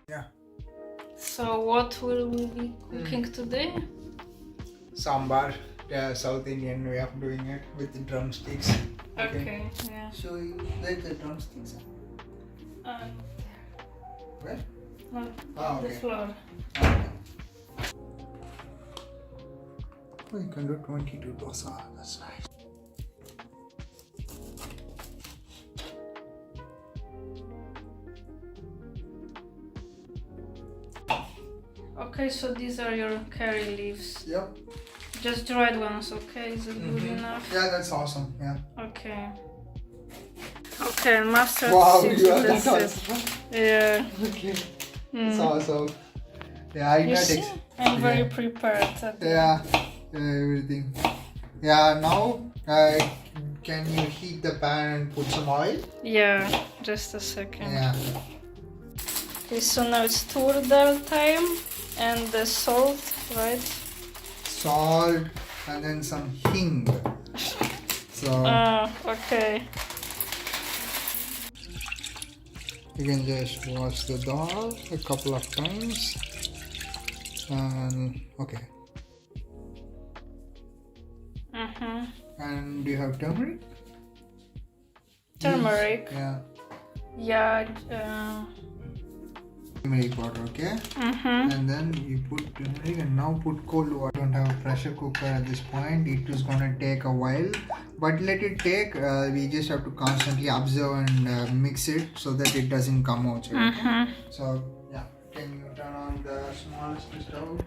Yeah. So what will we be cooking today? Sambar, the South Indian way of doing it with the drumsticks. Okay, yeah. So you like the drumsticks? Where? No, Oh, the okay. floor. Okay. Oh, you can do 22 dosa. That's nice. Okay, so these are your curry leaves. Yep. Just dried ones, okay? Is it good enough? Yeah, that's awesome. Yeah. Okay. Okay, and mustard Wow, seeds. you are That's that it. awesome. Yeah. Okay. That's awesome. Yeah, You see? I'm very prepared. Yeah, everything. Yeah, now can you heat the pan and put some oil? Yeah, just a second. Yeah. Okay, so now it's tur dal time and the salt, right? Salt and then some hing. So Okay. you can just wash the dal a couple of times. And okay. And do you have turmeric? Turmeric. Yeah. Yeah. Turmeric powder, okay? And then you put turmeric and now put cold water. Don't have a pressure cooker at this point. It is gonna take a while, but let it take. We just have to constantly observe and mix it so that it doesn't come out. Okay? So yeah, can you turn on the smallest stove?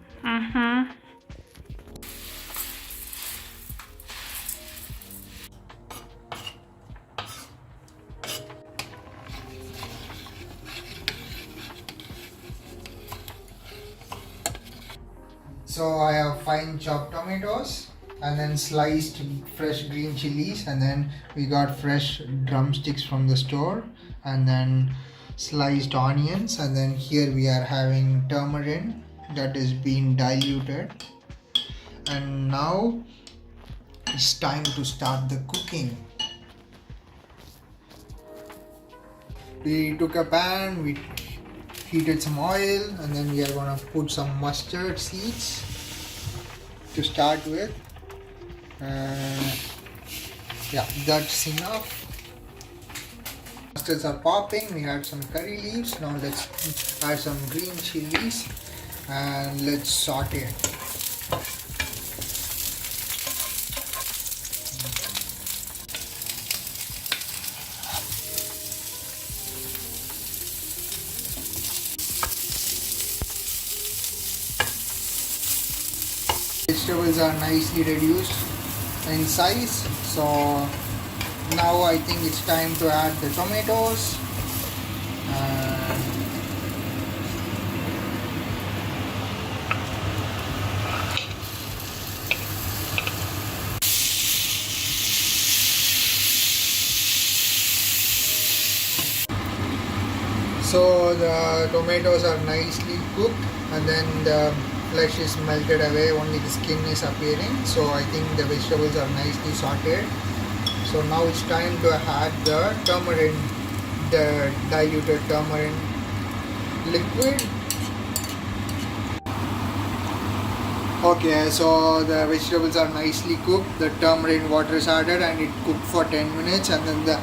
So I have fine chopped tomatoes and then sliced fresh green chilies, and then we got fresh drumsticks from the store, and then sliced onions, and then here we are having turmeric that is being diluted. And now it's time to start the cooking. We took a pan, we heated some oil, and then we are gonna put some mustard seeds to start with. Yeah, that's enough. Mustards are popping. We had some curry leaves. Now let's add some green chilies and let's saute it. Vegetables are nicely reduced in size, so now I think it's time to add the tomatoes. So the tomatoes are nicely cooked, and then the flesh is melted away, only the skin is appearing. So I think the vegetables are nicely sauteed. So now it's time to add the turmeric, the diluted turmeric liquid. Okay, so the vegetables are nicely cooked, the turmeric water is added and it cooked for 10 minutes, and then the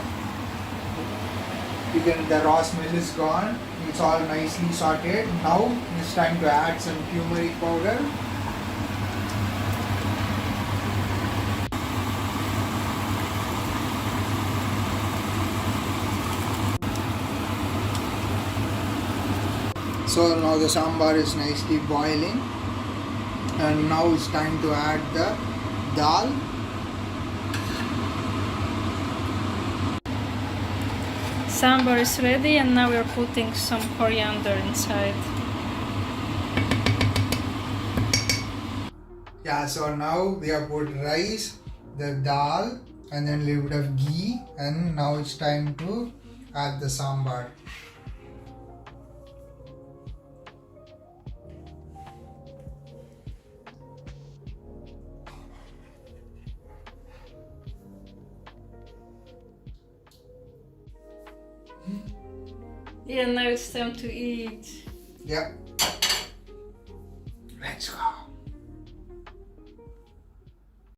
raw smell is gone. It's all nicely sauteed. Now it's time to add some turmeric powder. So now the sambar is nicely boiling, and now it's time to add the dal. Sambar is ready, and now we're putting some coriander inside. Yeah, so now we have put rice, the dal, and then a little bit of ghee, and now it's time to add the sambar. Yeah, now it's time to eat. Yeah.